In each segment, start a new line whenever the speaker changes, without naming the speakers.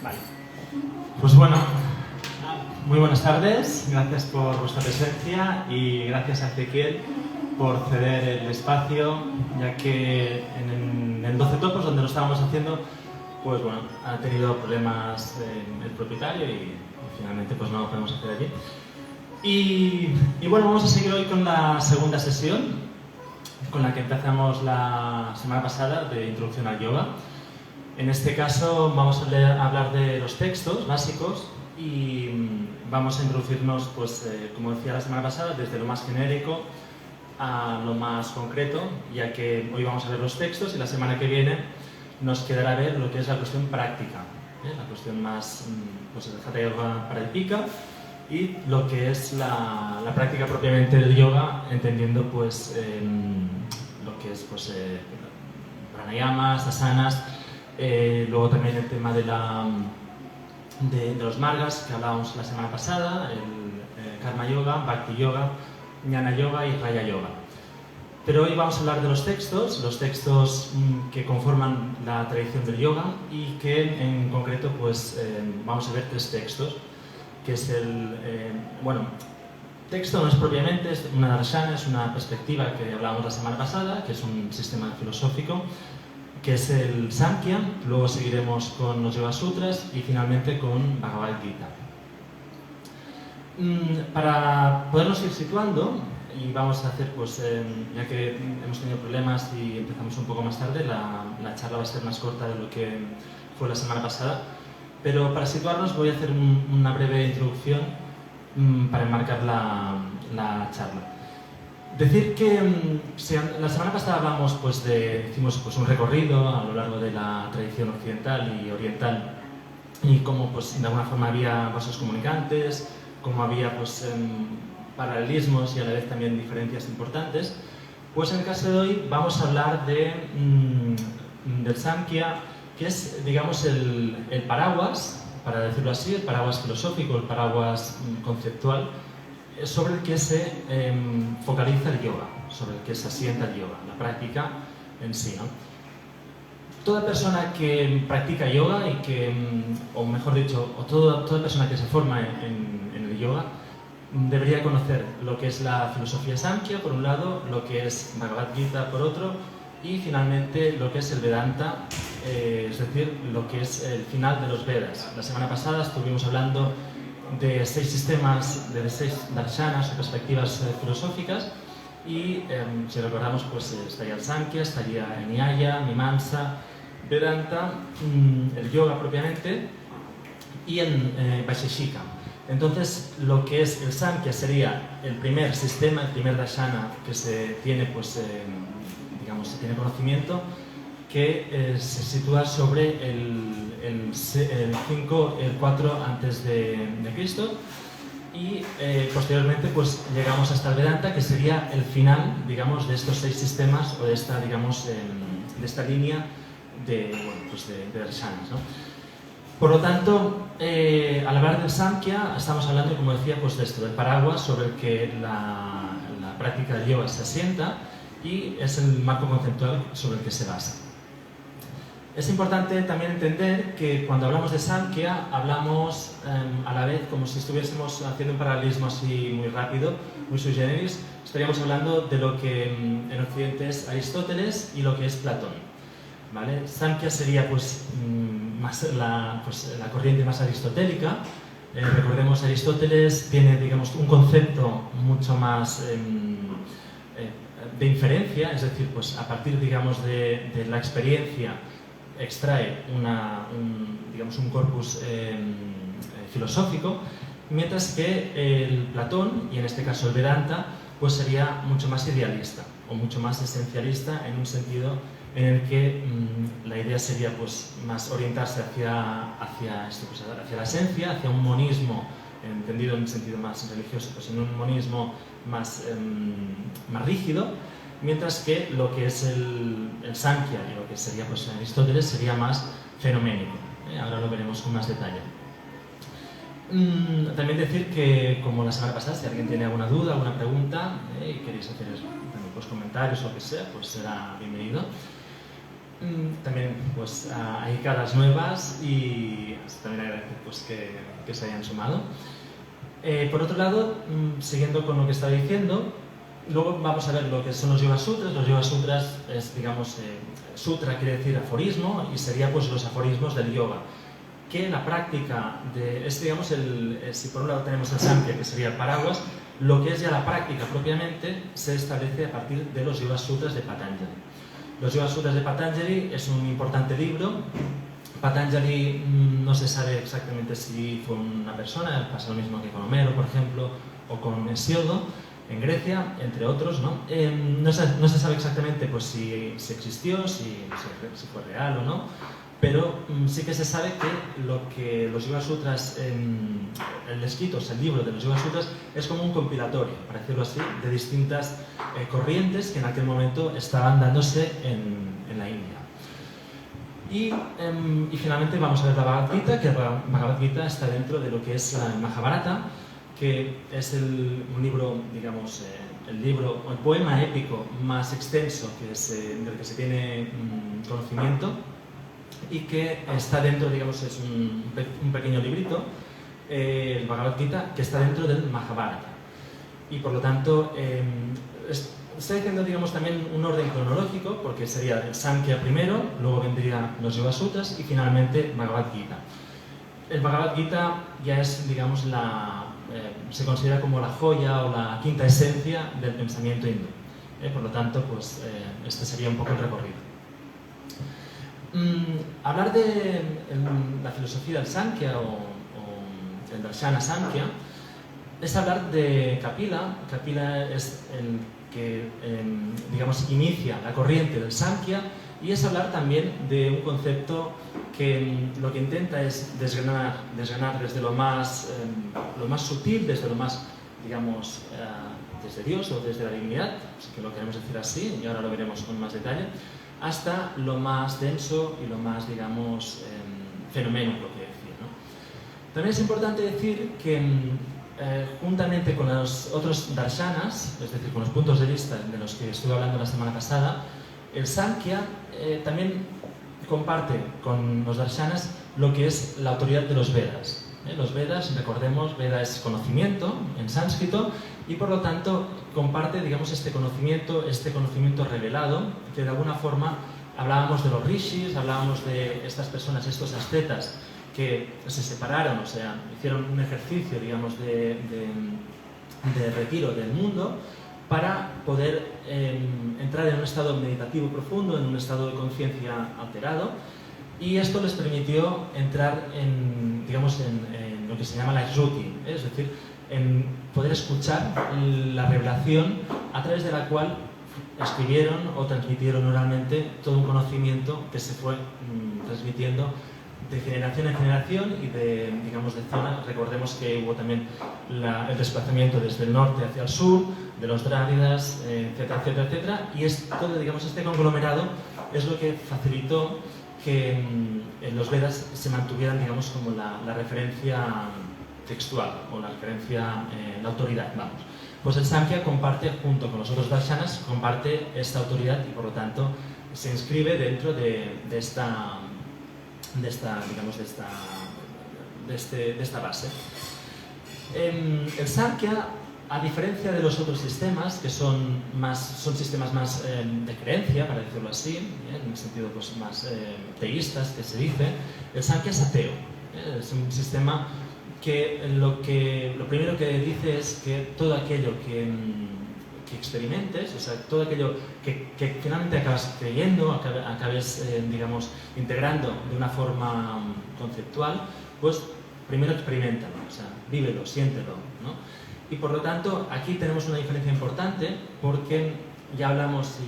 Vale. Pues bueno, muy buenas tardes, gracias por vuestra presencia y gracias a Ezequiel por ceder el espacio, ya que en el 12 topos donde lo estábamos haciendo, pues bueno, ha tenido problemas el propietario y finalmente pues no lo podemos hacer allí. Y bueno, vamos a seguir hoy con la segunda sesión, con la que empezamos la semana pasada de Introducción al Yoga. En este caso vamos a hablar de los textos básicos y vamos a introducirnos, pues, como decía la semana pasada, desde lo más genérico a lo más concreto, ya que hoy vamos a ver los textos y la semana que viene nos quedará ver lo que es la cuestión práctica, la cuestión más, pues, el Hatha Yoga Pradipika y lo que es la práctica propiamente del yoga, entendiendo pues lo que es pues, pranayamas, asanas, luego también el tema de los margas que hablábamos la semana pasada, el Karma Yoga, Bhakti Yoga, Jnana Yoga y Raya Yoga. Pero hoy vamos a hablar de los textos que conforman la tradición del yoga y que en concreto pues, vamos a ver tres textos, que es texto no es propiamente, es una darshana, es una perspectiva que hablábamos la semana pasada, que es un sistema filosófico, que es el Samkhya, luego seguiremos con los Yoga Sutras y finalmente con Bhagavad Gita. Para podernos ir situando, y vamos a hacer, pues, ya que hemos tenido problemas y empezamos un poco más tarde, la charla va a ser más corta de lo que fue la semana pasada, pero para situarnos voy a hacer una breve introducción para enmarcar la charla. Decir que la semana pasada hicimos pues, un recorrido a lo largo de la tradición occidental y oriental y cómo pues, de alguna forma había vasos comunicantes, cómo había pues, paralelismos y a la vez también diferencias importantes. Pues en el caso de hoy vamos a hablar del Samkhya, que es, digamos, el paraguas, para decirlo así, el paraguas filosófico, el paraguas conceptual, sobre el que se focaliza el yoga, sobre el que se asienta el yoga, la práctica en sí, ¿no? Toda persona que practica yoga y que, o mejor dicho, toda persona que se forma en el yoga debería conocer lo que es la filosofía Samkhya, por un lado, lo que es Bhagavad Gita, por otro, y finalmente lo que es el Vedanta, es decir, lo que es el final de los Vedas. La semana pasada estuvimos hablando de 6 sistemas, de 6 darshanas o perspectivas filosóficas y si recordamos pues estaría el Samkhya, estaría el Nyaya, Mimamsa, Vedanta, el yoga propiamente y el Vaisheshika. Entonces lo que es el Samkhya sería el primer sistema, el primer darshana que se tiene pues digamos se tiene conocimiento, que se sitúa sobre el 4 antes de Cristo y posteriormente pues llegamos hasta el Vedanta, que sería el final, digamos, de estos 6 sistemas o de esta, digamos, de esta línea de darshanas, ¿no? Por lo tanto, al hablar del Samkhya estamos hablando, como decía, pues de esto, del paraguas sobre el que la práctica del yoga se asienta y es el marco conceptual sobre el que se basa. Es importante también entender que cuando hablamos de Samkhya hablamos a la vez, como si estuviésemos haciendo un paralelismo así muy rápido, muy sui generis, estaríamos hablando de lo que en Occidente es Aristóteles y lo que es Platón, ¿vale? Samkhya sería pues, más la corriente más aristotélica. Recordemos, Aristóteles tiene, digamos, un concepto mucho más de inferencia, es decir, pues a partir, digamos, de la experiencia extrae un corpus filosófico, mientras que el Platón, y en este caso el Vedanta, pues sería mucho más idealista o mucho más esencialista, en un sentido en el que la idea sería pues, más orientarse hacia la esencia, hacia un monismo, entendido en un sentido más religioso, pues en un monismo más rígido, mientras que lo que es el Samkhya y lo que sería pues, Aristóteles sería más fenoménico. Ahora lo veremos con más detalle. También decir que, como la semana pasada, si alguien tiene alguna duda, alguna pregunta y queréis hacer también, pues, comentarios o lo que sea, pues será bienvenido. También pues, hay caras nuevas y también agradecer pues, que se hayan sumado. Por otro lado, siguiendo con lo que estaba diciendo, luego vamos a ver lo que son los Yoga Sutras. Los Yoga Sutras es, digamos, sutra quiere decir aforismo y sería pues los aforismos del yoga. Que la práctica digamos, si por un lado tenemos el Samkhya, que sería el paraguas, lo que es ya la práctica propiamente se establece a partir de los Yoga Sutras de Patanjali. Los Yoga Sutras de Patanjali es un importante libro. Patanjali no se sabe exactamente si fue una persona, pasa lo mismo que con Homero, por ejemplo, o con Hesiodo, en Grecia, entre otros, ¿no? No se sabe exactamente pues, si existió, si fue real o no, pero sí que se sabe que los Yoga Sutras, el escrito, el libro de los Yoga Sutras, es como un compilatorio, para decirlo así, de distintas corrientes que en aquel momento estaban dándose en la India. Y finalmente vamos a ver la Bhagavad Gita, que la Bhagavad Gita está dentro de lo que es la Mahabharata, que es un libro, digamos, el poema épico más extenso del que se tiene conocimiento y que está dentro, digamos, es un pequeño librito, el Bhagavad Gita, que está dentro del Mahabharata. Y por lo tanto, está diciendo, digamos, también un orden cronológico, porque sería el Samkhya primero, luego vendrían los Yoga Sutras y finalmente Bhagavad Gita. El Bhagavad Gita ya es, digamos, se considera como la joya o la quinta esencia del pensamiento hindú. Por lo tanto, pues, este sería un poco el recorrido. Hablar de la filosofía del Samkhya o el Darshana Samkhya es hablar de Kapila. Kapila es el que, digamos, inicia la corriente del Samkhya y es hablar también de un concepto que lo que intenta es desgranar desde lo más sutil, desde lo más, digamos, desde Dios o desde la divinidad, que lo queremos decir así, y ahora lo veremos con más detalle, hasta lo más denso y lo más, digamos, fenoménico, que decir, ¿no? También es importante decir que juntamente con los otros darshanas, es decir, con los puntos de vista de los que estuve hablando la semana pasada, el Samkhya también comparte con los darshanas lo que es la autoridad de los Vedas. Los Vedas, recordemos, Veda es conocimiento en sánscrito y por lo tanto comparte, digamos, este conocimiento revelado, que de alguna forma hablábamos de los rishis, hablábamos de estas personas, estos ascetas que se separaron, o sea, hicieron un ejercicio, digamos, de retiro del mundo para poder entrar en un estado meditativo profundo, en un estado de conciencia alterado, y esto les permitió entrar en, digamos, en lo que se llama la Shruti, es decir, en poder escuchar la revelación a través de la cual escribieron o transmitieron oralmente todo un conocimiento que se fue transmitiendo de generación en generación y digamos, de zona. Recordemos que hubo también el desplazamiento desde el norte hacia el sur, de los Drávidas, etcétera, etcétera, etcétera, y todo, digamos, este conglomerado es lo que facilitó que en los Vedas se mantuvieran, digamos, como la referencia textual o la referencia, la autoridad, vamos. Pues el Samkhya comparte, junto con los otros darshanas, comparte esta autoridad y por lo tanto se inscribe dentro de esta base. El Samkhya, a diferencia de los otros sistemas, que son sistemas más de creencia, para decirlo así, en el sentido pues, más teístas que se dice, el Samkhya es ateo. Es un sistema que lo primero que dice es que todo aquello que experimentes, o sea, todo aquello que finalmente acabas creyendo, acabes, digamos, integrando de una forma conceptual, pues primero experiméntalo, o sea, vívelo, siéntelo, ¿no? Y por lo tanto, aquí tenemos una diferencia importante porque ya hablamos,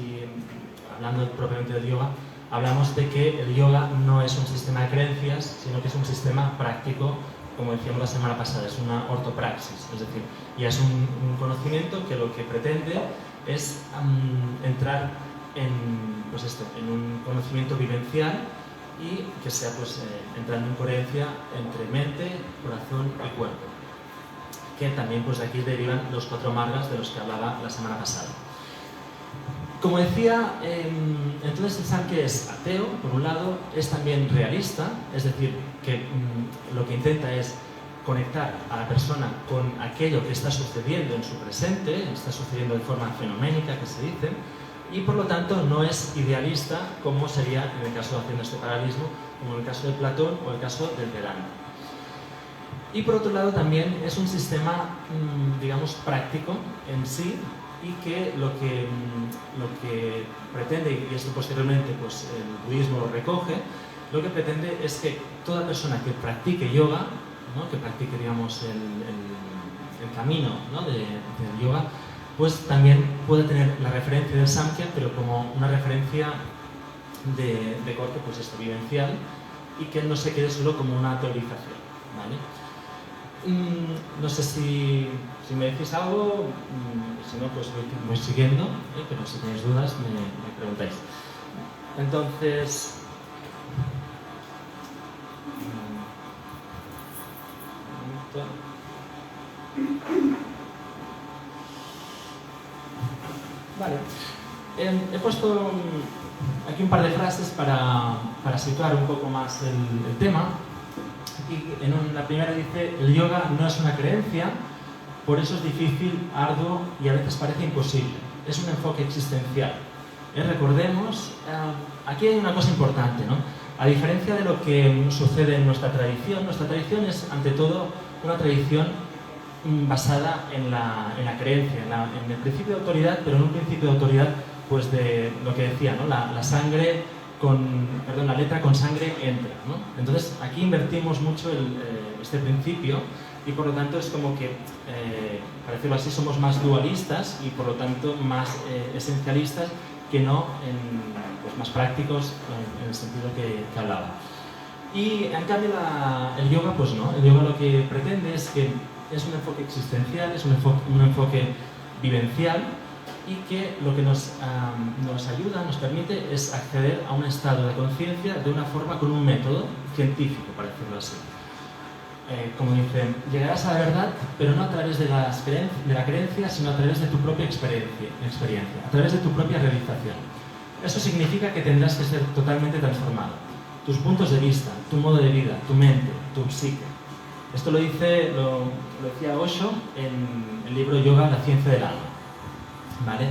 hablando propiamente del yoga, hablamos de que el yoga no es un sistema de creencias, sino que es un sistema práctico, como decíamos la semana pasada, es una ortopraxis, es decir, ya es un conocimiento que lo que pretende es entrar en un conocimiento vivencial y que sea pues, entrando en coherencia entre mente, corazón y cuerpo, que también pues, de aquí derivan los 4 margas de los que hablaba la semana pasada. Como decía, entonces el Samkhya es ateo, por un lado, es también realista, es decir, que lo que intenta es conectar a la persona con aquello que está sucediendo en su presente, está sucediendo de forma fenoménica, que se dice, y por lo tanto no es idealista como sería en el caso, haciendo este paralelismo, como en el caso de Platón o el caso del Vedanta. Y por otro lado también es un sistema, digamos, práctico en sí, y que lo que pretende, y esto posteriormente pues, el budismo lo recoge, lo que pretende es que toda persona que practique yoga, ¿no? Que practique, digamos, el camino, ¿no? del yoga, pues también puede tener la referencia del Samkhya, pero como una referencia de corte, pues esto, vivencial, y que no se quede solo como una teorización, ¿vale? No sé si me decís algo, si no, pues voy siguiendo, pero si tenéis dudas me preguntáis. Entonces, vale. He puesto aquí un par de frases para situar un poco más el tema. Y la primera dice: el yoga no es una creencia, por eso es difícil, arduo y a veces parece imposible. Es un enfoque existencial. Recordemos, aquí hay una cosa importante, ¿no? A diferencia de lo que sucede en nuestra tradición es ante todo una tradición basada en la creencia, en el principio de autoridad, pero en un principio de autoridad pues de lo que decía, ¿no? La letra con sangre entra, ¿no? Entonces aquí invertimos mucho este principio y por lo tanto es como que, para decirlo así, somos más dualistas y por lo tanto más esencialistas que no pues más prácticos en el sentido que hablaba. Y en cambio el yoga pues no, el yoga lo que pretende es que es un enfoque existencial, es un enfoque vivencial, y que lo que nos ayuda, nos permite, es acceder a un estado de conciencia de una forma con un método científico, para decirlo así. Como dicen, llegarás a la verdad, pero no a través de la creencia, sino a través de tu propia experiencia, a través de tu propia realización. Eso significa que tendrás que ser totalmente transformado. Tus puntos de vista, tu modo de vida, tu mente, tu psique. Esto lo decía Osho en el libro Yoga, la ciencia del alma. ¿Vale?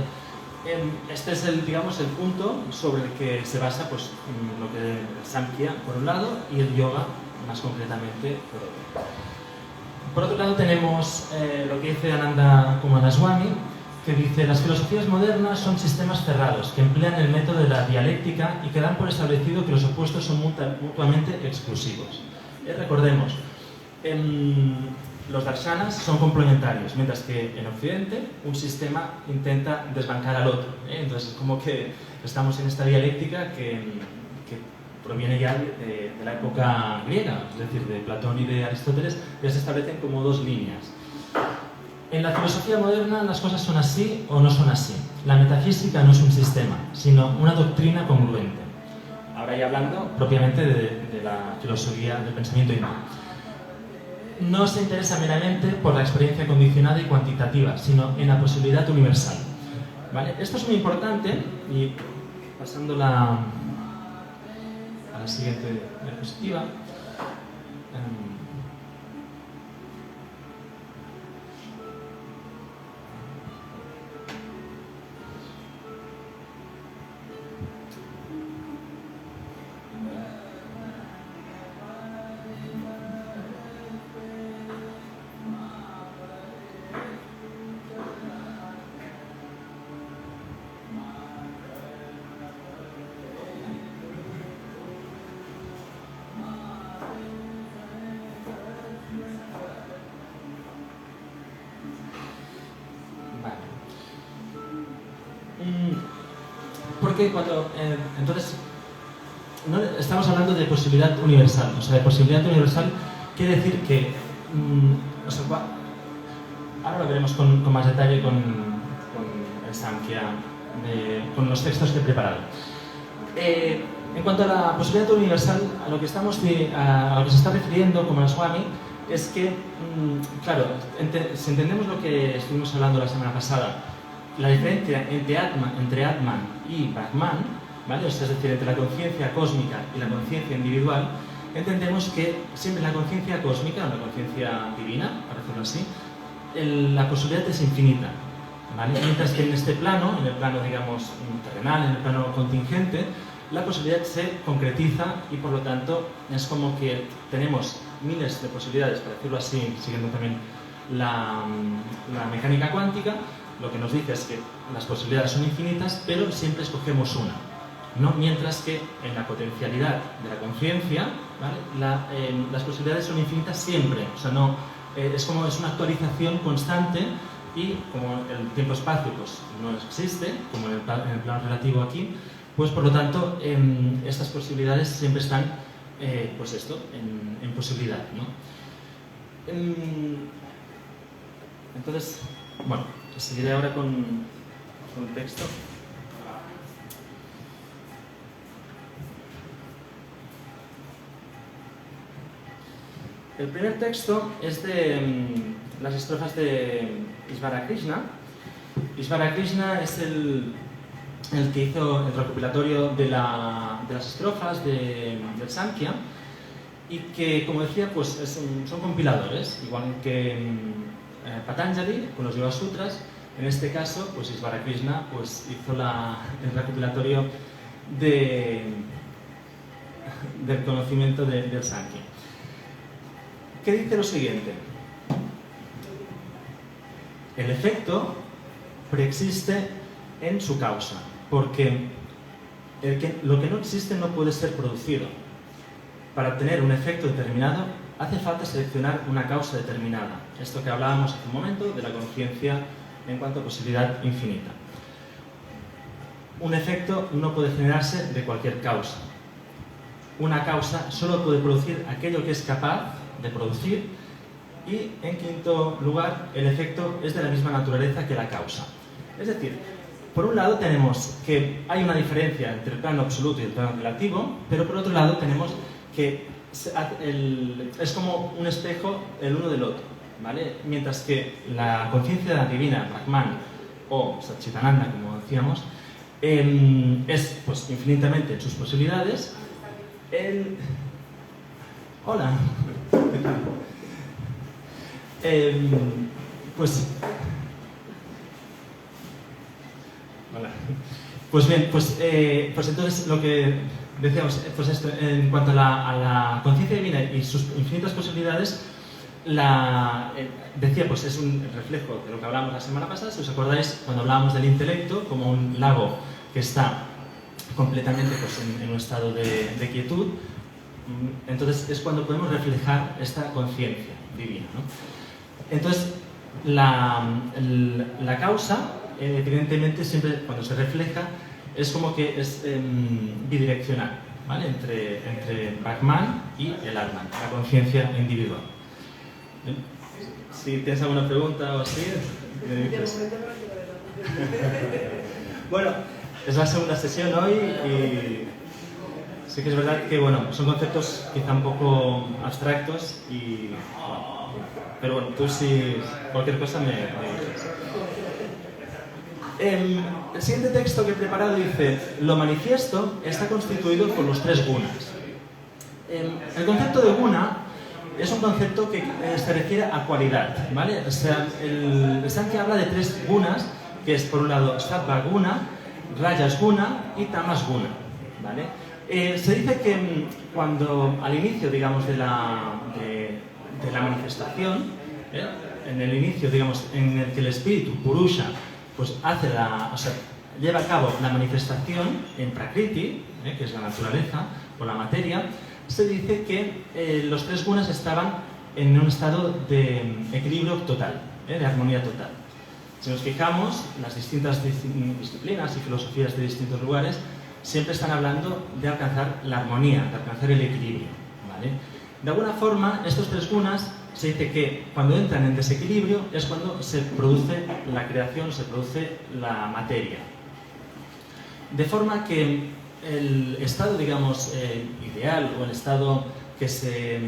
Este es el punto sobre el que se basa pues, lo que el Samkhya por un lado y el yoga más concretamente por otro. Por otro lado tenemos lo que dice Ananda Kumaraswamy, que dice: las filosofías modernas son sistemas cerrados que emplean el método de la dialéctica y que dan por establecido que los opuestos son mutuamente exclusivos. Recordemos, los darshanas son complementarios, mientras que en Occidente un sistema intenta desbancar al otro. Entonces es como que estamos en esta dialéctica que proviene ya de la época griega, es decir, de Platón y de Aristóteles, que se establecen como dos líneas. En la filosofía moderna las cosas son así o no son así. La metafísica no es un sistema, sino una doctrina congruente. Ahora ya hablando propiamente de la filosofía del pensamiento hindú. No se interesa meramente por la experiencia condicionada y cuantitativa, sino en la posibilidad universal. ¿Vale? Esto es muy importante, y pasando a la siguiente diapositiva. Porque entonces no estamos hablando de posibilidad universal, o sea, de posibilidad universal quiere decir que ahora lo veremos con más detalle con el Samkhya, con los textos que he preparado. En cuanto a la posibilidad universal, a lo que se está refiriendo Kumaraswamy es que, claro, si entendemos lo que estuvimos hablando la semana pasada, la diferencia entre Atman y Brahman, ¿vale? O sea, es decir, entre la conciencia cósmica y la conciencia individual, entendemos que siempre en la conciencia cósmica, o la conciencia divina, para decirlo así, la posibilidad es infinita, ¿vale? Mientras que en este plano, en el plano, digamos, terrenal, en el plano contingente, la posibilidad se concretiza y por lo tanto es como que tenemos miles de posibilidades, para decirlo así, siguiendo también la mecánica cuántica. Lo que nos dice es que las posibilidades son infinitas, pero siempre escogemos una, ¿no? Mientras que en la potencialidad de la conciencia, ¿vale? Las posibilidades son infinitas siempre, o sea, no, es como es una actualización constante y como el tiempo-espacio pues, no existe, como en el plano relativo aquí, pues por lo tanto estas posibilidades siempre están pues esto, en posibilidad, ¿no? Entonces, bueno, seguiré ahora con el texto. El primer texto es de las estrofas de Isvara Krishna. Isvara Krishna es el que hizo el recopilatorio de las estrofas del Samkhya y que, como decía, pues son compiladores, igual que Patanjali con los Yoga Sutras. En este caso, pues Isvara Krishna pues, hizo el recopilatorio del conocimiento del Samkhya. ¿Qué dice lo siguiente? El efecto preexiste en su causa, porque lo que no existe no puede ser producido. Para obtener un efecto determinado, hace falta seleccionar una causa determinada. Esto que hablábamos hace un momento de la conciencia en cuanto a posibilidad infinita. Un efecto no puede generarse de cualquier causa. Una causa solo puede producir aquello que es capaz de producir y, en quinto lugar, el efecto es de la misma naturaleza que la causa. Es decir, por un lado tenemos que hay una diferencia entre el plano absoluto y el plano relativo, pero por otro lado tenemos que es como un espejo el uno del otro, ¿vale? Mientras que la conciencia divina, Brahman o Satchitananda, como decíamos, es pues, infinitamente en sus posibilidades. Hola. Pues bien, pues entonces lo que decíamos, pues esto, en cuanto a la conciencia divina y sus infinitas posibilidades, decía, pues es un reflejo de lo que hablábamos la semana pasada. Si os acordáis, cuando hablábamos del intelecto como un lago que está completamente pues, en un estado de quietud, entonces es cuando podemos reflejar esta conciencia divina, ¿no? Entonces, la causa, evidentemente, siempre cuando se refleja, es como que es bidireccional, ¿vale? Entre Brahman y el Atman, la conciencia individual. ¿Bien? Si tienes alguna pregunta o así, me dices. Bueno, es la segunda sesión hoy y sí que es verdad que bueno, son conceptos quizá un poco abstractos y pero bueno, tú si cualquier cosa me dices. El siguiente texto que he preparado dice: lo manifiesto está constituido por los tres gunas. El concepto de guna es un concepto que se refiere a cualidad, ¿vale? O sea, el Samkhya habla de tres gunas, que es por un lado Sattva guna, Rajas guna y Tamas guna, ¿vale? Se dice que cuando al inicio, digamos, de la manifestación, en el inicio, digamos, en el que el espíritu, Purusha, pues lleva a cabo la manifestación en Prakriti, que es la naturaleza, o la materia, se dice que los tres gunas estaban en un estado de equilibrio total, de armonía total. Si nos fijamos, las distintas disciplinas y filosofías de distintos lugares siempre están hablando de alcanzar la armonía, de alcanzar el equilibrio, ¿vale? De alguna forma, estos tres gunas se dice que cuando entran en desequilibrio es cuando se produce la creación, se produce la materia. De forma que el estado, digamos, ideal o el estado que se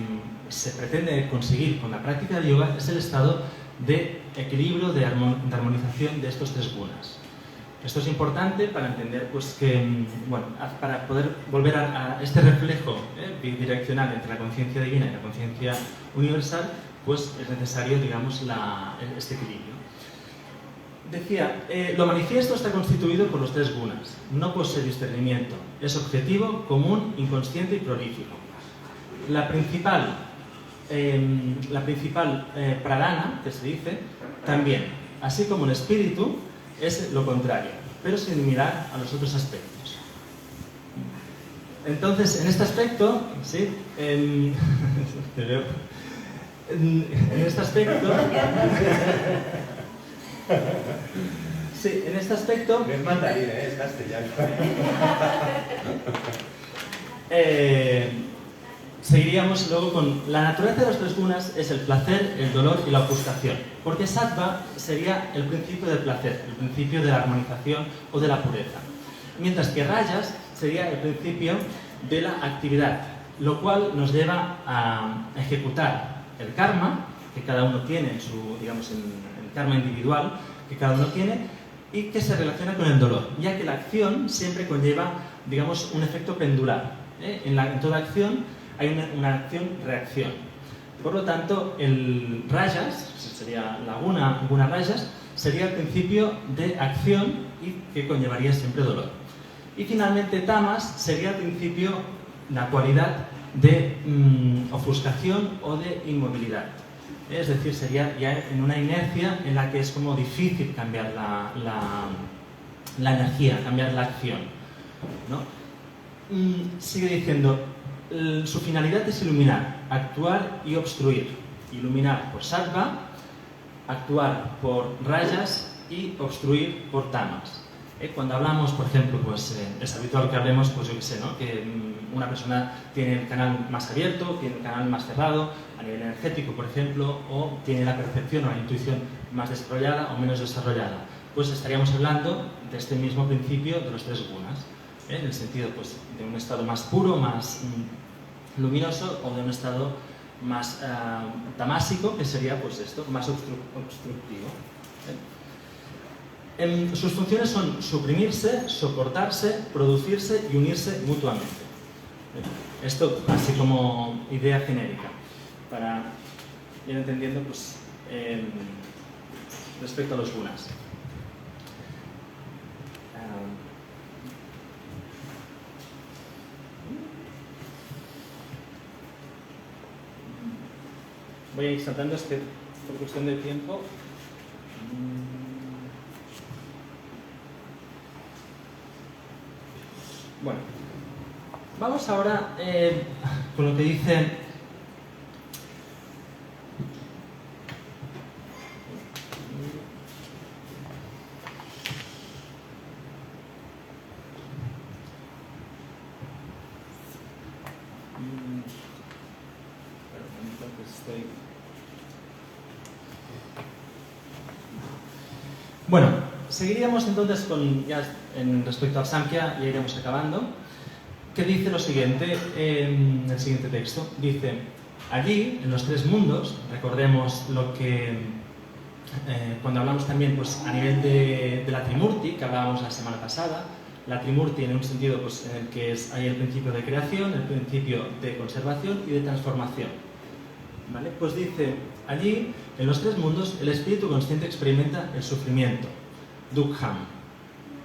pretende conseguir con la práctica de yoga es el estado de equilibrio, de armonización de estos tres gunas. Esto es importante para entender pues, que, bueno, para poder volver a este reflejo bidireccional entre la conciencia divina y la conciencia universal, pues es necesario, digamos, este equilibrio. Decía, lo manifiesto está constituido por los tres gunas, no posee discernimiento, es objetivo, común, inconsciente y prolífico. La principal pradhana, que se dice, también, así como el espíritu, es lo contrario, pero sin mirar a los otros aspectos. Entonces, en este aspecto, ¿sí? En este aspecto... Sí, en este aspecto...
No es mandarín, es castellano.
Seguiríamos luego con la naturaleza de los tres gunas es el placer, el dolor y la ofuscación, porque sattva sería el principio del placer, el principio de la armonización o de la pureza, mientras que rajas sería el principio de la actividad, lo cual nos lleva a ejecutar el karma que cada uno tiene, digamos, en el karma individual que cada uno tiene y que se relaciona con el dolor, ya que la acción siempre conlleva, digamos, un efecto pendular. En toda acción hay una acción-reacción. Por lo tanto, el rajas, sería la guna rajas, sería el principio de acción y que conllevaría siempre dolor. Y finalmente, tamas sería el principio, la cualidad de ofuscación o de inmovilidad. Es decir, sería ya en una inercia en la que es como difícil cambiar la energía, cambiar la acción, ¿no? Sigue diciendo, su finalidad es iluminar, actuar y obstruir. Iluminar por sattva, actuar por rajas y obstruir por tamas. Cuando hablamos, por ejemplo, pues es habitual que hablemos, pues yo qué sé, ¿no? Que una persona tiene el canal más abierto, tiene el canal más cerrado, a nivel energético, por ejemplo, o tiene la percepción o la intuición más desarrollada o menos desarrollada. Pues estaríamos hablando de este mismo principio de los tres gunas, en el sentido pues, de un estado más puro, más luminoso, o de un estado más tamásico, que sería pues esto, más obstructivo. Sus funciones son suprimirse, soportarse, producirse y unirse mutuamente. Esto así como idea genérica, para ir entendiendo pues, respecto a los gunas. Voy a ir saltando por cuestión de tiempo. Bueno, vamos ahora con lo que dice Bueno, seguiríamos entonces con, ya respecto al Samkhya, ya iremos acabando, que dice lo siguiente en el siguiente texto. Dice, allí, en los tres mundos, recordemos lo que, cuando hablamos también pues, a nivel de la Trimurti, que hablábamos la semana pasada, la Trimurti en un sentido pues, en el que hay el principio de creación, el principio de conservación y de transformación. ¿Vale? Pues dice, allí, en los tres mundos, el espíritu consciente experimenta el sufrimiento, dukkham,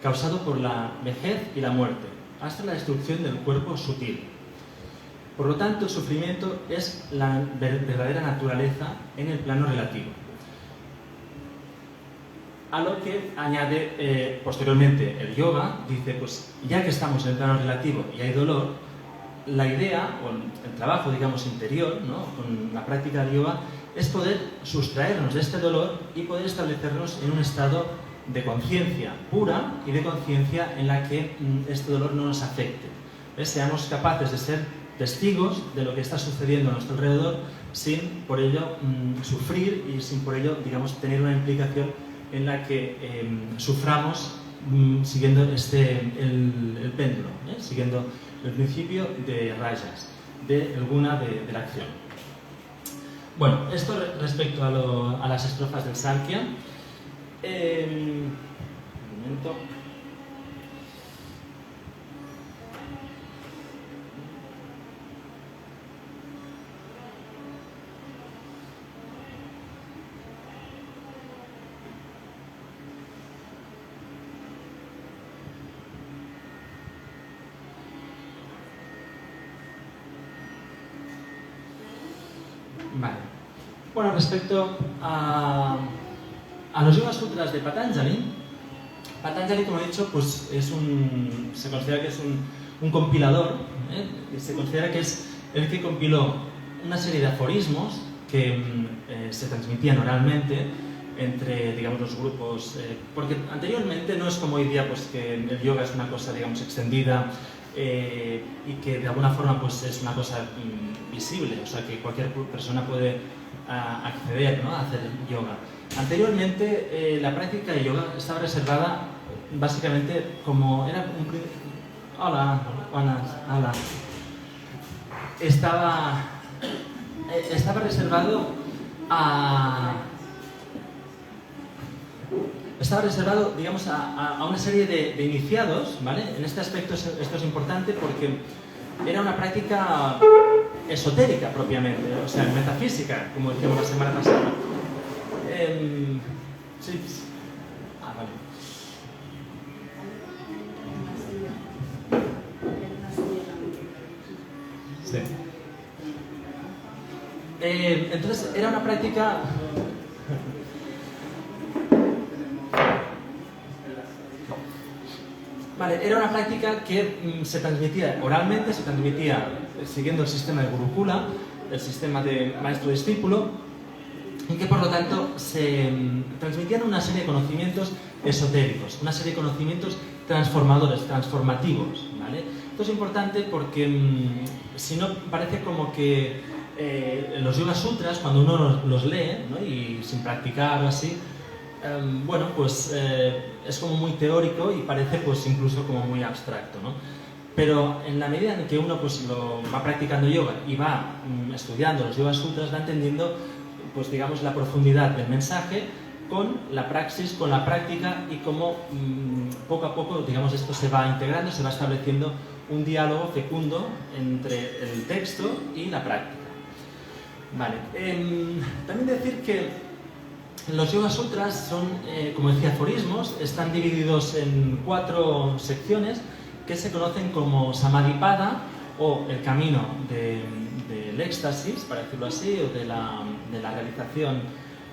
causado por la vejez y la muerte, hasta la destrucción del cuerpo sutil. Por lo tanto, el sufrimiento es la verdadera naturaleza en el plano relativo. A lo que añade posteriormente el yoga, dice, pues ya que estamos en el plano relativo y hay dolor, la idea, o el trabajo, digamos, interior, ¿no? Con la práctica del yoga, es poder sustraernos de este dolor y poder establecernos en un estado de conciencia pura y de conciencia en la que este dolor no nos afecte. Seamos capaces de ser testigos de lo que está sucediendo a nuestro alrededor sin por ello sufrir y sin por ello, digamos, tener una implicación en la que suframos siguiendo el péndulo, siguiendo el principio de rajas, de alguna de la acción. Bueno, esto respecto a las estrofas del Samkhya. Un momento. Vale. Bueno, respecto a los Yoga Sutras de Patanjali, Patanjali, como he dicho, pues se considera que es un compilador, se considera que es el que compiló una serie de aforismos que se transmitían oralmente entre, digamos, los grupos, porque anteriormente no es como hoy día, pues que el yoga es una cosa, digamos, extendida y que de alguna forma pues es una cosa visible, o sea que cualquier persona puede acceder, ¿no?, a hacer yoga. Anteriormente la práctica de yoga estaba reservada básicamente como era hola, buenas, hola. Estaba reservado digamos, a una serie de iniciados, ¿vale? En este aspecto esto es importante porque era una práctica esotérica propiamente, o sea, metafísica, como decíamos la semana pasada. Sí. Ah, vale. Sí. Entonces, era una práctica... Vale, era una práctica que se transmitía oralmente, se transmitía siguiendo el sistema de Gurukula, el sistema de maestro-discípulo, y que por lo tanto se transmitían una serie de conocimientos esotéricos, una serie de conocimientos transformadores, transformativos, ¿vale? Esto es importante porque si no parece como que los Yoga Sutras, cuando uno los lee, ¿no?, y sin practicar o así, bueno, pues es como muy teórico y parece pues incluso como muy abstracto, ¿no? Pero en la medida en que uno pues lo va practicando yoga y va estudiando los Yoga Sutras, va entendiendo, pues digamos, la profundidad del mensaje con la praxis, con la práctica, y cómo poco a poco, digamos, esto se va integrando, se va estableciendo un diálogo fecundo entre el texto y la práctica. Vale. También decir que los Yoga Sutras son, como decía, aforismos, están divididos en 4 secciones que se conocen como Samadhipada, o el camino del éxtasis, para decirlo así, o de la realización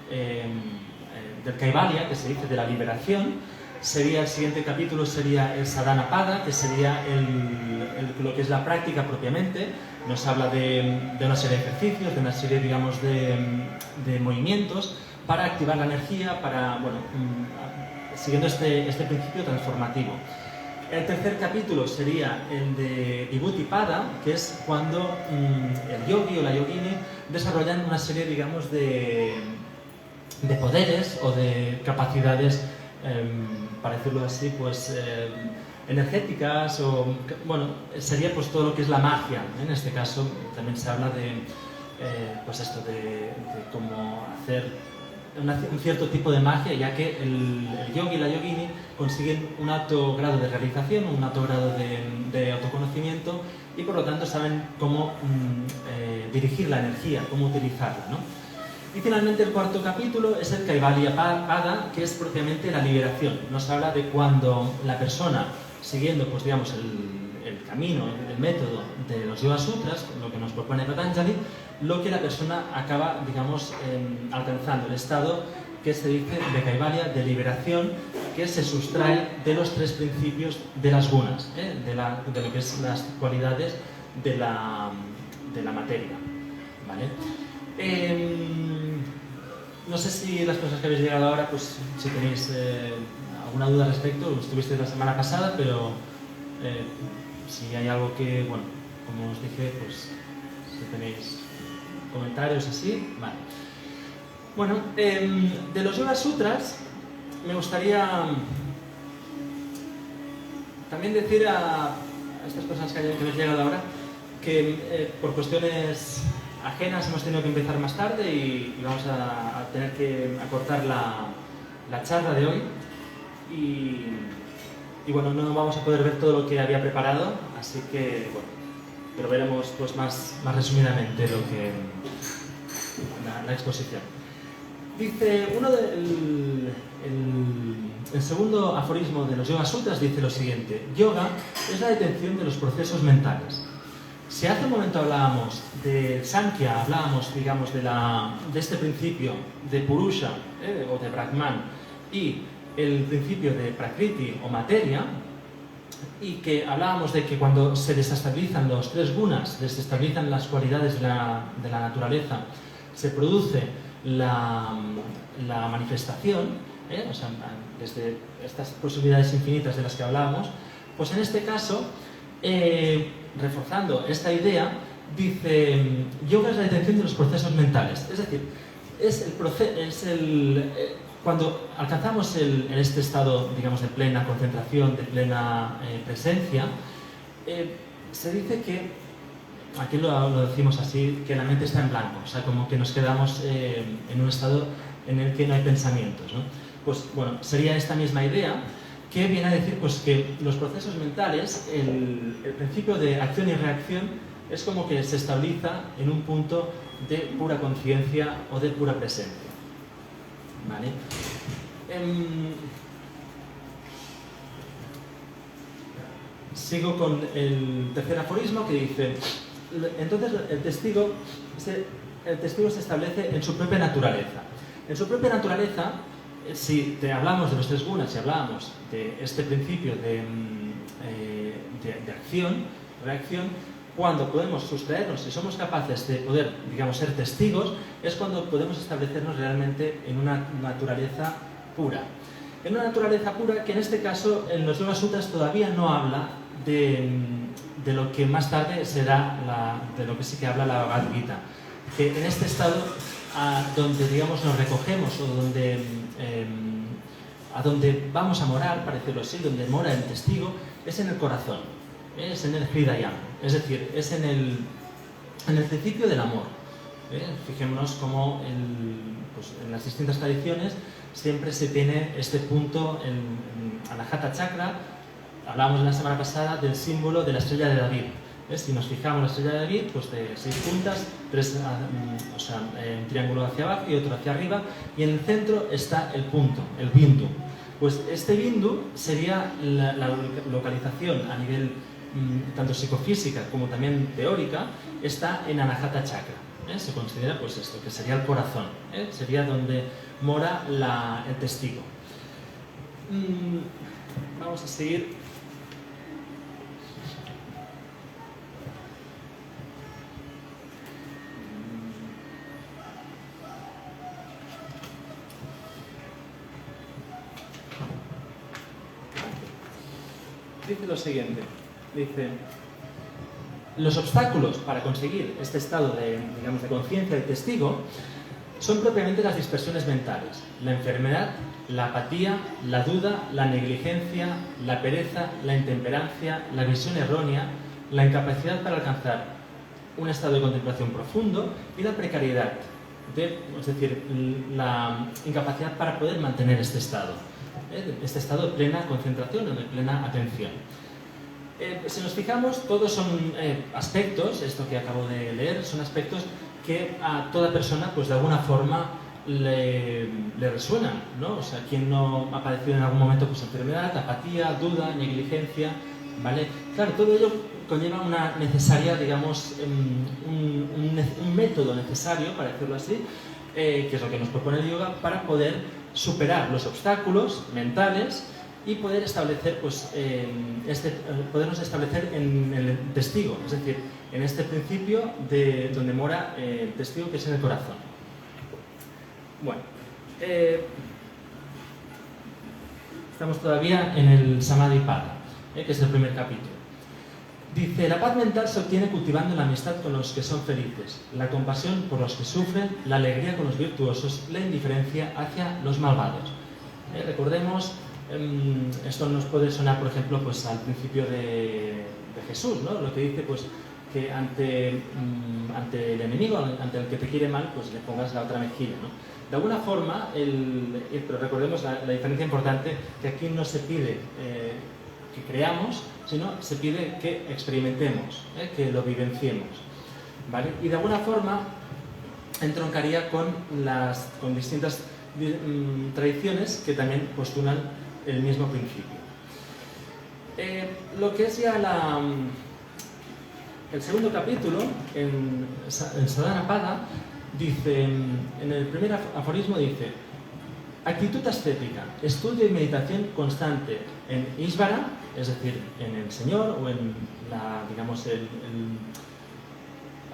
del Kaivalya, que se dice de la liberación. El siguiente capítulo sería el Sadhanapada, que sería lo que es la práctica propiamente. Nos habla de una serie de ejercicios, de una serie, digamos, de movimientos para activar la energía, para, bueno, siguiendo este principio transformativo. El tercer capítulo sería el de Vibhuti-pada, que es cuando el yogi o la yogini desarrollan una serie, digamos, de poderes o de capacidades, para decirlo así, pues energéticas, o bueno, sería pues todo lo que es la magia. En este caso también se habla de pues esto de cómo hacer un cierto tipo de magia, ya que el yogi y la yogini consiguen un alto grado de realización, un alto grado de autoconocimiento, y por lo tanto saben cómo dirigir la energía, cómo utilizarla, ¿no? Y finalmente el cuarto capítulo es el Kaivalya-pada, que es propiamente la liberación. Nos habla de cuando la persona, siguiendo, pues digamos, el camino, el método de los Yoga Sutras, lo que nos propone Patanjali, lo que la persona acaba, digamos, alcanzando, el estado que se dice de Kaivalya, de liberación, que se sustrae de los 3 principios de las gunas, de lo que es las cualidades de la materia, ¿vale? No sé si las personas que habéis llegado ahora, pues si tenéis alguna duda al respecto, estuvisteis la semana pasada, pero si hay algo que, bueno, como os dije, pues si tenéis comentarios así, vale. Bueno, de los Yoga Sutras me gustaría también decir a estas personas que habéis llegado ahora que por cuestiones ajenas hemos tenido que empezar más tarde y vamos a tener que acortar la charla de hoy. Y bueno, no vamos a poder ver todo lo que había preparado, así que bueno, pero veremos pues más resumidamente lo que la exposición. Dice el segundo aforismo de los Yoga Sutras dice lo siguiente: yoga es la detención de los procesos mentales. Si hace un momento hablábamos de Sankhya, hablábamos, digamos, de este principio de Purusha o de Brahman y el principio de Prakriti o materia, y que hablábamos de que cuando se desestabilizan los tres gunas, desestabilizan las cualidades de la naturaleza, se produce la manifestación, o sea, desde estas posibilidades infinitas de las que hablábamos, pues en este caso, reforzando esta idea, dice: yoga es la detención de los procesos mentales. Es decir, cuando alcanzamos en este estado, digamos, de plena concentración, de plena presencia, se dice que, aquí lo decimos así, que la mente está en blanco, o sea, como que nos quedamos en un estado en el que no hay pensamientos, ¿no? Pues bueno, sería esta misma idea, que viene a decir pues que los procesos mentales, el principio de acción y reacción, es como que se estabiliza en un punto de pura conciencia o de pura presencia. ¿Vale? Sigo con el tercer aforismo que dice: entonces el testigo se establece en su propia naturaleza. En su propia naturaleza, si hablamos de los tres gunas, si hablamos de este principio de acción, reacción, cuando podemos sustraernos y somos capaces de poder, digamos, ser testigos, es cuando podemos establecernos realmente en una naturaleza pura. En una naturaleza pura que en este caso en los Yoga Sutras todavía no habla de lo que más tarde será de lo que sí que habla la Bhagavad Gita. Que en este estado donde, digamos, nos recogemos o a donde vamos a morar, para decirlo así, donde mora el testigo, es en el corazón, es en el Hridayam, es decir, es en el principio del amor. Fijémonos cómo en las distintas tradiciones siempre se tiene este punto en Anahata Chakra. Hablábamos la semana pasada del símbolo de la estrella de David. Si nos fijamos, la estrella de David, pues de 6 puntas, 3, o sea, un triángulo hacia abajo y otro hacia arriba, y en el centro está el punto, el bindu. Pues este bindu sería la localización a nivel tanto psicofísica como también teórica, está en Anahata Chakra. Se considera pues esto, que sería el corazón, sería donde mora el testigo. Vamos a seguir. Dice lo siguiente, dice: los obstáculos para conseguir este estado de conciencia del testigo son propiamente las dispersiones mentales, la enfermedad, la apatía, la duda, la negligencia, la pereza, la intemperancia, la visión errónea, la incapacidad para alcanzar un estado de contemplación profundo y la precariedad, es decir, la incapacidad para poder mantener este estado de plena concentración o de plena atención. Si nos fijamos, todos son aspectos, esto que acabo de leer, son aspectos que a toda persona, pues de alguna forma, le resuenan, ¿no? O sea, ¿quién no ha padecido en algún momento pues enfermedad, apatía, duda, negligencia? ¿Vale? Claro, todo ello conlleva una necesaria, digamos, un método necesario, para decirlo así, que es lo que nos propone el yoga, para poder superar los obstáculos mentales y poder establecer, pues, podernos establecer en el testigo, es decir, en este principio de donde mora el testigo, que es en el corazón. Bueno, estamos todavía en el Samadhi Pada, que es el primer capítulo. Dice: la paz mental se obtiene cultivando la amistad con los que son felices, la compasión por los que sufren, la alegría con los virtuosos, la indiferencia hacia los malvados. Recordemos, esto nos puede sonar, por ejemplo, pues al principio de Jesús, ¿no? Lo que dice, pues, que ante el enemigo, ante el que te quiere mal, pues le pongas la otra mejilla, ¿no? De alguna forma, pero recordemos la diferencia importante, que aquí no se pide que creamos, sino se pide que experimentemos, que lo vivenciemos, ¿vale? Y de alguna forma entroncaría con distintas tradiciones que también postulan el mismo principio. Lo que es ya el segundo capítulo, en Sadhana Pada, dice, en el primer aforismo dice: actitud ascética, estudio y meditación constante en Ishvara, es decir, en el Señor, o en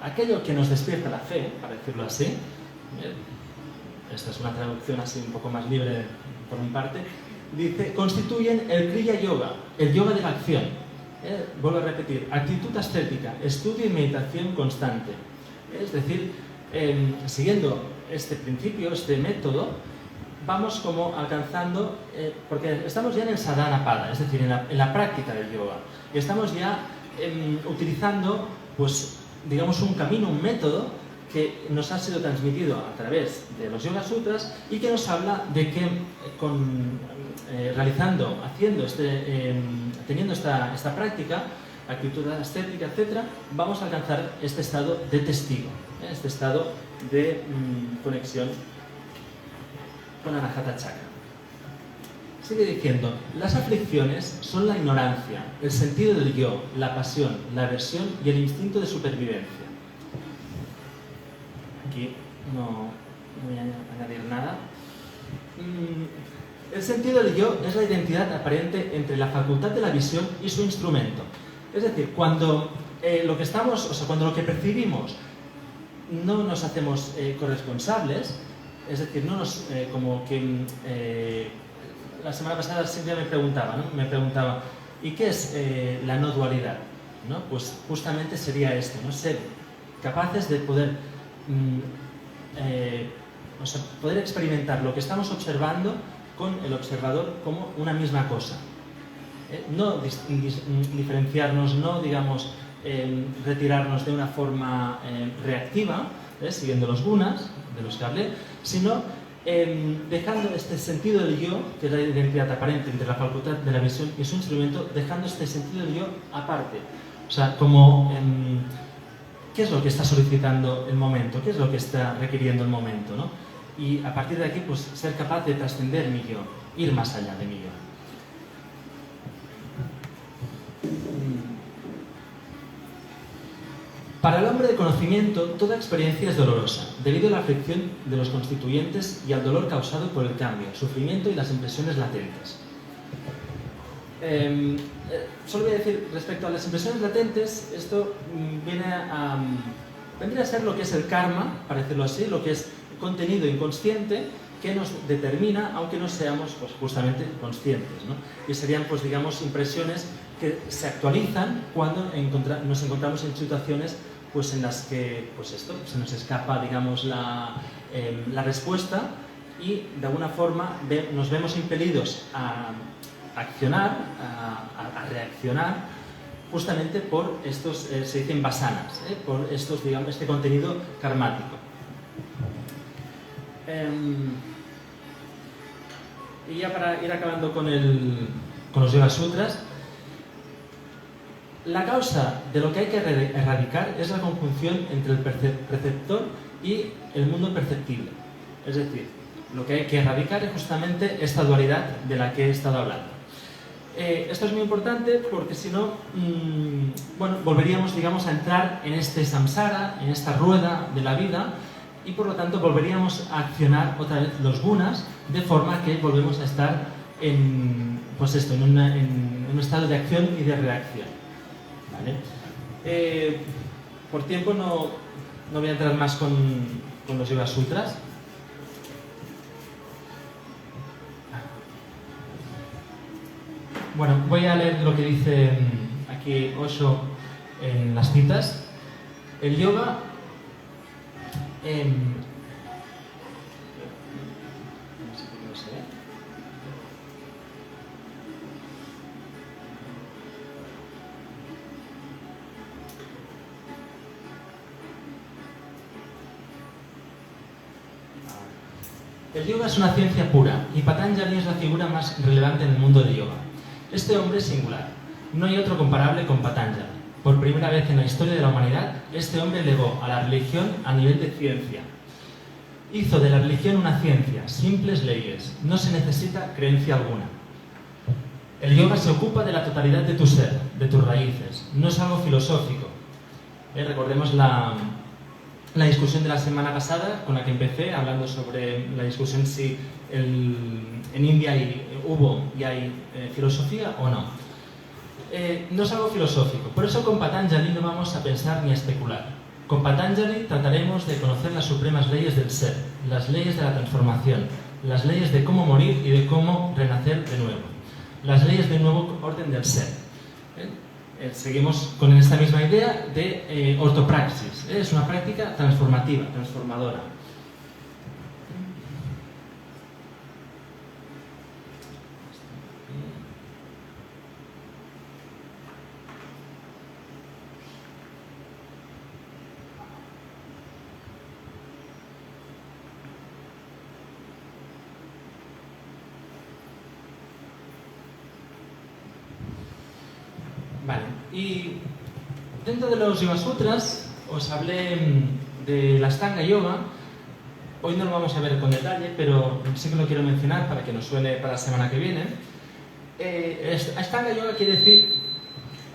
aquello que nos despierta la fe, para decirlo así. Esta es una traducción así un poco más libre por mi parte. Dice, constituyen el Kriya Yoga, el yoga de la acción. Vuelvo a repetir, actitud ascética, estudio y meditación constante. Es decir, siguiendo este principio, este método, vamos como alcanzando, porque estamos ya en el sadhana pada, es decir, en la práctica del yoga, y estamos ya utilizando, pues, digamos, un camino, un método que nos ha sido transmitido a través de los Yoga Sutras y que nos habla de que teniendo esta práctica, actitud ascética, etc., vamos a alcanzar este estado de testigo, este estado de conexión con Anahata Chakra. Sigue diciendo, las aflicciones son la ignorancia, el sentido del yo, la pasión, la aversión y el instinto de supervivencia. Aquí no voy a añadir nada. El sentido del yo es la identidad aparente entre la facultad de la visión y su instrumento. Es decir, cuando cuando lo que percibimos no nos hacemos corresponsables, es decir, no nos la semana pasada Silvia me preguntaba, ¿y qué es la no dualidad? ¿No? Pues justamente sería esto, ¿no? Ser capaces de poder experimentar lo que estamos observando con el observador como una misma cosa. No diferenciarnos, no, digamos, retirarnos de una forma reactiva, siguiendo los gunas, de los que hablé, sino dejando este sentido del yo, que es la identidad aparente entre la facultad de la visión y su instrumento, dejando este sentido del yo aparte. O sea, como ¿qué es lo que está solicitando el momento? ¿Qué es lo que está requiriendo el momento, ¿no? Y a partir de aquí, pues, ser capaz de trascender mi yo, ir más allá de mi yo. Para el hombre de conocimiento, toda experiencia es dolorosa, debido a la aflicción de los constituyentes y al dolor causado por el cambio, el sufrimiento y las impresiones latentes. Solo voy a decir, respecto a las impresiones latentes, esto vendría a ser lo que es el karma, para decirlo así, lo que es contenido inconsciente que nos determina, aunque no seamos, pues, justamente conscientes, ¿no? Y serían, pues, digamos, impresiones que se actualizan cuando nos encontramos en situaciones, pues, en las que, pues, se nos escapa, digamos, la respuesta, y de alguna forma nos vemos impelidos a accionar, a reaccionar, justamente por estos, se dicen vasanas, por estos, digamos, este contenido karmático. Y ya para ir acabando con los Yoga Sutras, la causa de lo que hay que erradicar es la conjunción entre el perceptor y el mundo perceptible. Es decir, lo que hay que erradicar es justamente esta dualidad de la que he estado hablando. Esto es muy importante porque si no, volveríamos, digamos, a entrar en este samsara, en esta rueda de la vida, y por lo tanto volveríamos a accionar otra vez los gunas, de forma que volvemos a estar en un estado de acción y de reacción. ¿Vale? Por tiempo no voy a entrar más con los Yoga Sutras. Bueno, voy a leer lo que dice aquí Osho en las citas. El yoga El yoga es una ciencia pura y Patanjali es la figura más relevante en el mundo del yoga. Este hombre es singular. No hay otro comparable con Patanjali. Por primera vez en la historia de la humanidad, este hombre elevó a la religión a nivel de ciencia. Hizo de la religión una ciencia, simples leyes. No se necesita creencia alguna. El yoga se ocupa de la totalidad de tu ser, de tus raíces. No es algo filosófico. Recordemos la discusión de la semana pasada con la que empecé, hablando sobre la discusión si en India hubo y hay filosofía o no. No es algo filosófico. Por eso con Patanjali no vamos a pensar ni a especular. Con Patanjali trataremos de conocer las supremas leyes del ser, las leyes de la transformación, las leyes de cómo morir y de cómo renacer de nuevo, las leyes del nuevo orden del ser. Seguimos con esta misma idea de ortopraxis. Es una práctica transformativa, transformadora. Vale, y dentro de los Yoga Sutras os hablé de la Ashtanga Yoga. Hoy no lo vamos a ver con detalle, pero sí que lo quiero mencionar para que nos suene para la semana que viene. Ashtanga Yoga quiere decir,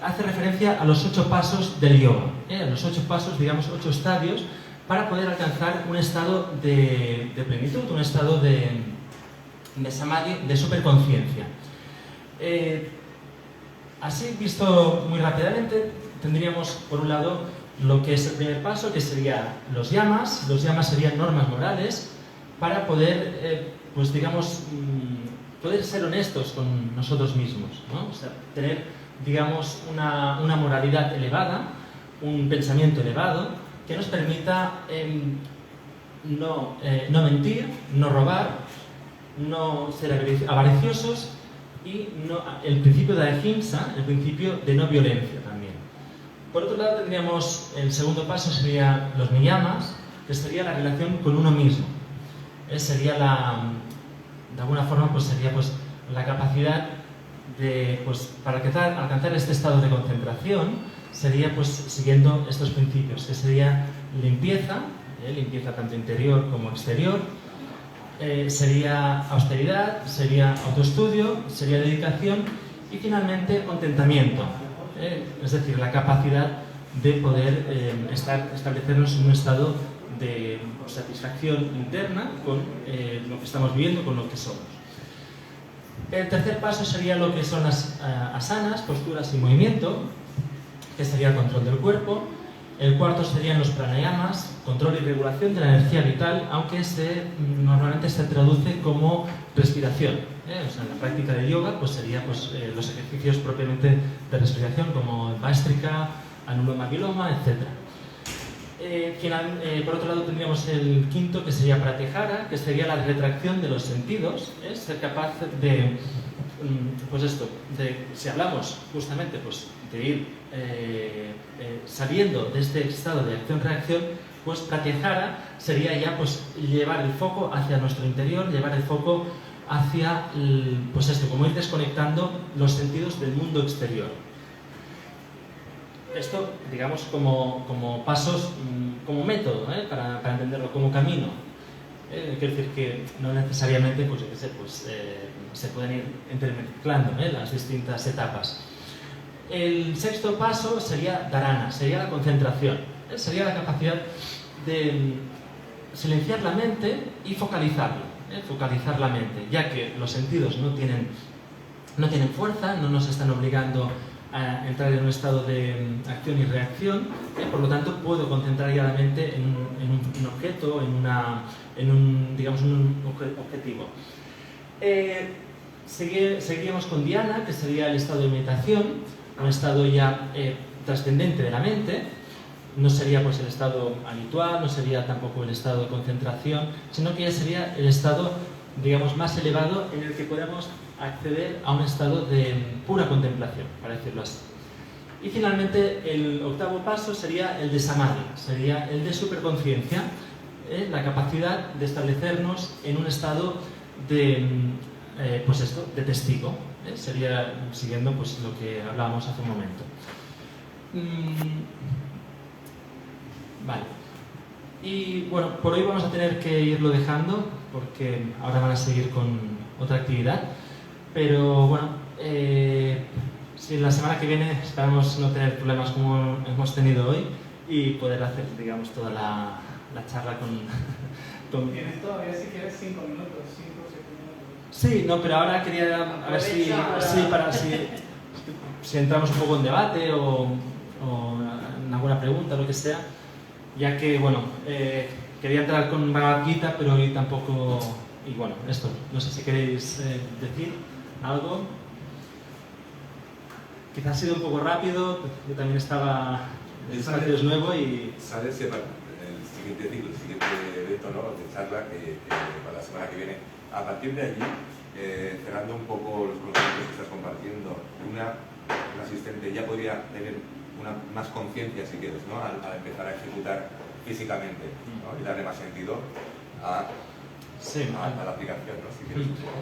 hace referencia a los 8 pasos del yoga, a los 8 pasos, digamos 8 estadios, para poder alcanzar un estado de plenitud, un estado de samadhi, de superconciencia. Así, visto muy rápidamente, tendríamos por un lado lo que es el primer paso, que sería los yamas. Los yamas serían normas morales para poder, pues digamos, poder ser honestos con nosotros mismos, ¿no? O sea, tener, digamos, una moralidad elevada, un pensamiento elevado, que nos permita no mentir, no robar, no ser avariciosos, y el principio de ahimsa, el principio de no violencia también. Por otro lado tendríamos el segundo paso, sería los niyamas, que sería la relación con uno mismo. Sería de alguna forma pues sería pues la capacidad de, pues, para alcanzar este estado de concentración, sería pues siguiendo estos principios, que sería limpieza, limpieza tanto interior como exterior. Sería austeridad, sería autoestudio, sería dedicación y finalmente contentamiento, es decir, la capacidad de poder establecernos en un estado de satisfacción interna con lo que estamos viviendo, con lo que somos. El tercer paso sería lo que son las asanas, posturas y movimiento, que sería el control del cuerpo. El cuarto serían los pranayamas, control y regulación de la energía vital, aunque normalmente se traduce como respiración. O sea, en la práctica de yoga pues sería pues, los ejercicios propiamente de respiración, como Vastrika, Anuloma Viloma, etc. Por otro lado tendríamos el quinto, que sería Pratyahara, que sería la retracción de los sentidos, ser capaz de, pues esto, si hablamos justamente pues, de ir saliendo de este estado de acción-reacción, pues Pratyahara sería ya pues, llevar el foco hacia nuestro interior, llevar el foco hacia, pues esto, como ir desconectando los sentidos del mundo exterior. Esto, digamos, como pasos, como método, para entenderlo, como camino. Quiero decir que no necesariamente, pues, yo qué sé, pues, se pueden ir entremezclando las distintas etapas. El sexto paso sería dharana, sería la concentración, sería la capacidad de silenciar la mente y focalizarla, focalizar la mente, ya que los sentidos no tienen fuerza, no nos están obligando a entrar en un estado de acción y reacción, por lo tanto puedo concentrar ya la mente en un objeto, en un objetivo. Seguiríamos con dhyana, que sería el estado de meditación, un estado ya trascendente de la mente. No sería pues el estado habitual, no sería tampoco el estado de concentración, sino que ya sería el estado, digamos, más elevado en el que podemos acceder a un estado de pura contemplación, para decirlo así. Y finalmente el octavo paso sería el de samadhi, sería el de superconciencia, la capacidad de establecernos en un estado de, pues esto, de testigo. Sería siguiendo pues, lo que hablábamos hace un momento. Vale. Y bueno, por hoy vamos a tener que irlo dejando porque ahora van a seguir con otra actividad. Pero bueno, si la semana que viene esperamos no tener problemas como hemos tenido hoy y poder hacer, digamos, toda la charla con...
Tienes todavía, si quieres, 5 minutos, 5 o 7 minutos.
Sí, no, pero ahora quería a ver si entramos un poco en debate o en alguna pregunta, lo que sea, ya que, bueno, quería entrar con Bhagavad Gita, pero hoy tampoco... Y bueno, esto, no sé si queréis decir algo. Quizás ha sido un poco rápido, yo también estaba... El espacio es nuevo y...
Sale el siguiente ciclo, el siguiente evento, ¿no?, de charla que para la semana que viene. A partir de allí, cerrando un poco los conocimientos que estás compartiendo, un asistente ya podría tener más conciencia, si quieres, ¿no?, al empezar a ejecutar físicamente, ¿no?, y darle más sentido a la aplicación, ¿no?, si quieres un poco.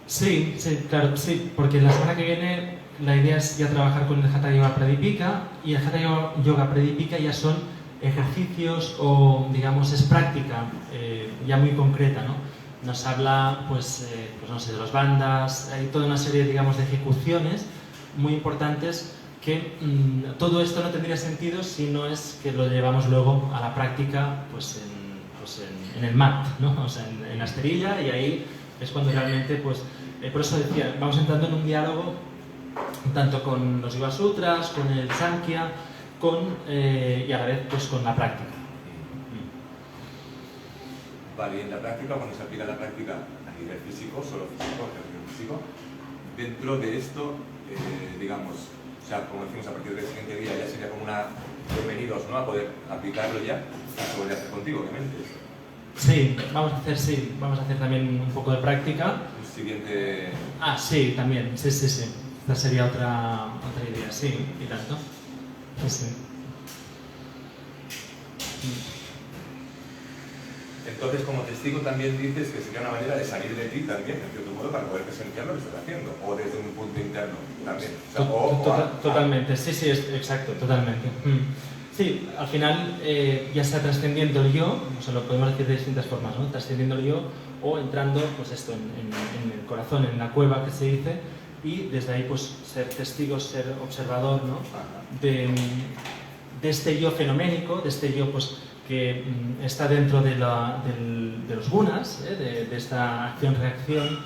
Sí, claro, sí, porque la semana que viene la idea es ya trabajar con el Hatha Yoga Pradipika, y el Hatha Yoga Pradipika ya son ejercicios o, digamos, es práctica ya muy concreta, ¿no? Nos habla, pues no sé, de los bandhas, hay toda una serie, digamos, de ejecuciones muy importantes que todo esto no tendría sentido si no es que lo llevamos luego a la práctica, pues en el mat, ¿no? O sea, en la esterilla, y ahí es cuando realmente, pues, por eso decía, vamos entrando en un diálogo tanto con los Yoga Sutras, con el Samkhya, y a la vez pues con la práctica.
Vale, y en la práctica, cuando se aplica la práctica a nivel físico, solo físico, dentro de esto, digamos, o sea, como decimos, a partir del siguiente día ya sería como una bienvenidos, ¿no?, a poder aplicarlo ya, se podría hacer contigo, obviamente.
Sí, vamos a hacer también un poco de práctica.
Un siguiente...
Sí, también, sí. Esta sería otra idea, sí, y tanto. Sí.
Entonces, como testigo también dices que sería una manera de salir de ti también, en cierto modo, para poder presenciar lo que estás haciendo, o desde un punto interno también. O sea,
totalmente, sí, exacto, totalmente. Sí, al final ya sea trascendiendo el yo, o sea, lo podemos decir de distintas formas, ¿no? Trascendiendo el yo o entrando, pues esto, en el corazón, en la cueva que se dice, y desde ahí pues ser testigo, ser observador, ¿no?, de este yo fenoménico, de este yo pues que está dentro de los gunas, de esta acción-reacción,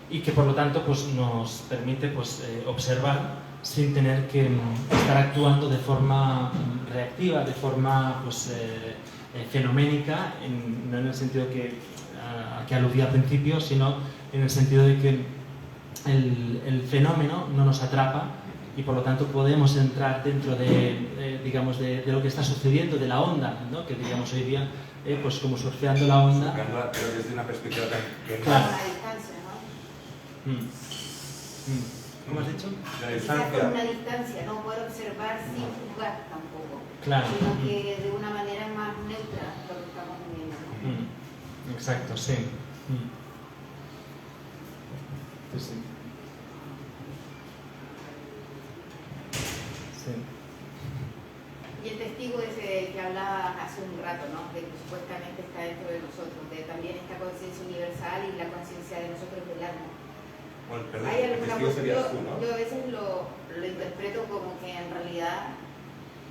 y que por lo tanto pues nos permite pues observar sin tener que estar actuando de forma reactiva, de forma pues fenoménica, no en el sentido que aludía al principio, sino en el sentido de que el fenómeno no nos atrapa y por lo tanto podemos entrar dentro digamos, de lo que está sucediendo, de la onda, ¿no?, que digamos hoy día, pues como surfeando la onda.
Pero desde una perspectiva también...
Claro.
A distancia, ¿no?
¿Cómo has dicho?
La
Quizás
distancia.
con una distancia, no poder observar sin juzgar tampoco,
Claro.
sino que de una manera más neutra lo que estamos viviendo, ¿no?
Exacto, sí. Sí.
Y el testigo ese que hablaba hace un rato, ¿no?, de que supuestamente está dentro de nosotros, de también esta conciencia universal y la conciencia de nosotros del alma.
Bueno, perdón,
Hay
el
alguna
testigo serías
yo,
tú, ¿no?
yo a veces lo interpreto como que en realidad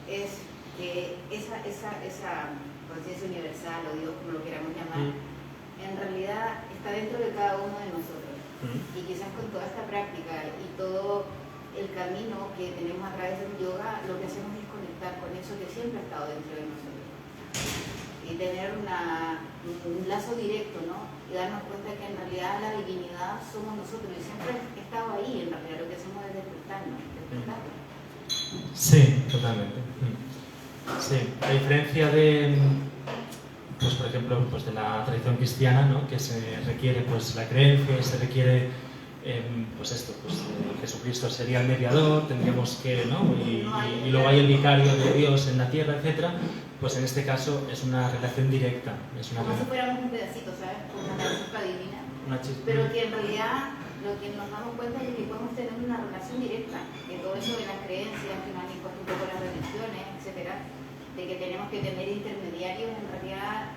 es que esa conciencia universal o Dios, como lo queramos llamar, en realidad está dentro de cada uno de nosotros. Y quizás con toda esta práctica y todo el camino que tenemos a través del yoga, lo que hacemos es conectar con eso que siempre ha estado dentro de nosotros y tener un lazo directo, ¿no?, y darnos cuenta que en realidad la divinidad somos nosotros y siempre ha estado ahí. En realidad lo que hacemos es despertarnos.
Sí, totalmente. Sí, a diferencia de, pues por ejemplo, pues de la tradición cristiana, ¿no?, que se requiere pues la creencia, se requiere pues esto, pues Jesucristo sería el mediador, tendríamos que, ¿no?, y luego hay el vicario de Dios en la tierra, etcétera. pues en este caso es una relación directa. Es una
Como si fuéramos un pedacito, ¿sabes? Como una chispa divina.
una chispa.
Pero que en realidad lo que nos damos cuenta es que podemos tener una relación directa, que todo eso de las creencias que nos han impuesto un poco las religiones, etcétera, de que tenemos que tener intermediarios, en realidad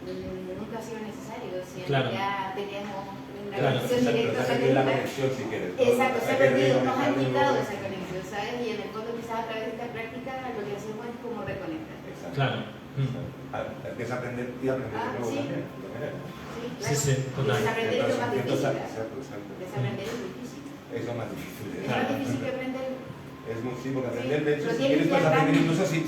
nunca ha sido necesario. Si en
Claro.
realidad tenemos una
Claro,
conexión directa con
la
el
conexión si quieres. ¿no?
Exacto, se ha
Hay que
perdido, nos han
reconectar
quitado
de
esa conexión, ¿sabes? Y en el fondo quizás a través de esta práctica lo que hacemos es como reconectar.
Exacto.
Claro.
Es aprender y aprender de nuevo
sí.
también. de todas maneras.
Sí, claro.
Sí, sí, total.
Desaprender es lo más difícil.
Exacto, exacto.
Desaprender es difícil.
Es lo más difícil.
Es más difícil que aprender.
Es muy sí, porque aprender,
Sí,
de hecho,
lo
si
tienes
quieres, puedes
ya
aprender
tan-
incluso sin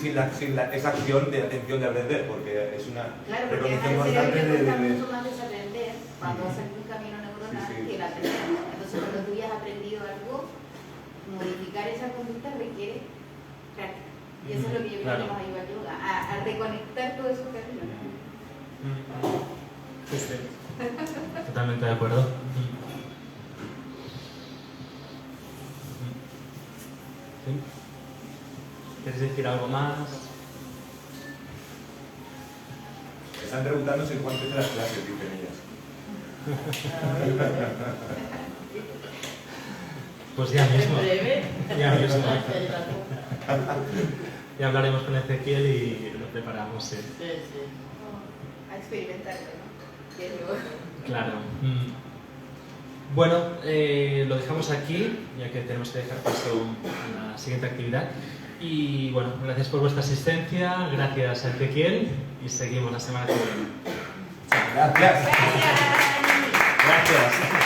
esa acción de atención de aprender, porque es una
Claro, porque
recognición
además el
constante
cerebro cuesta
de.
mucho más desaprender cuando haces un camino neuronal
Sí, sí.
que el aprender. Entonces, cuando tú ya has aprendido algo, modificar esa conducta requiere práctica. Y eso es lo que yo creo
Claro.
que nos ayuda al yoga, a reconectar todos esos caminos.
Sí, sí. Totalmente de acuerdo. ¿Sí? ¿Quieres decir algo más?
Están preguntándose cuánto es las clases, dicen ellas.
Pues ya mismo.
En breve.
Ya mismo.
Hace rato.
Ya hablaremos con Ezequiel y lo preparamos, sí.
Sí, sí.
A experimentarlo, ¿no? Que es lo-
Claro. Bueno, lo dejamos aquí, ya que tenemos que dejar paso a la siguiente actividad. Y bueno, gracias por vuestra asistencia, gracias a Ezequiel y seguimos la semana que viene.
Gracias.
Gracias.
Gracias.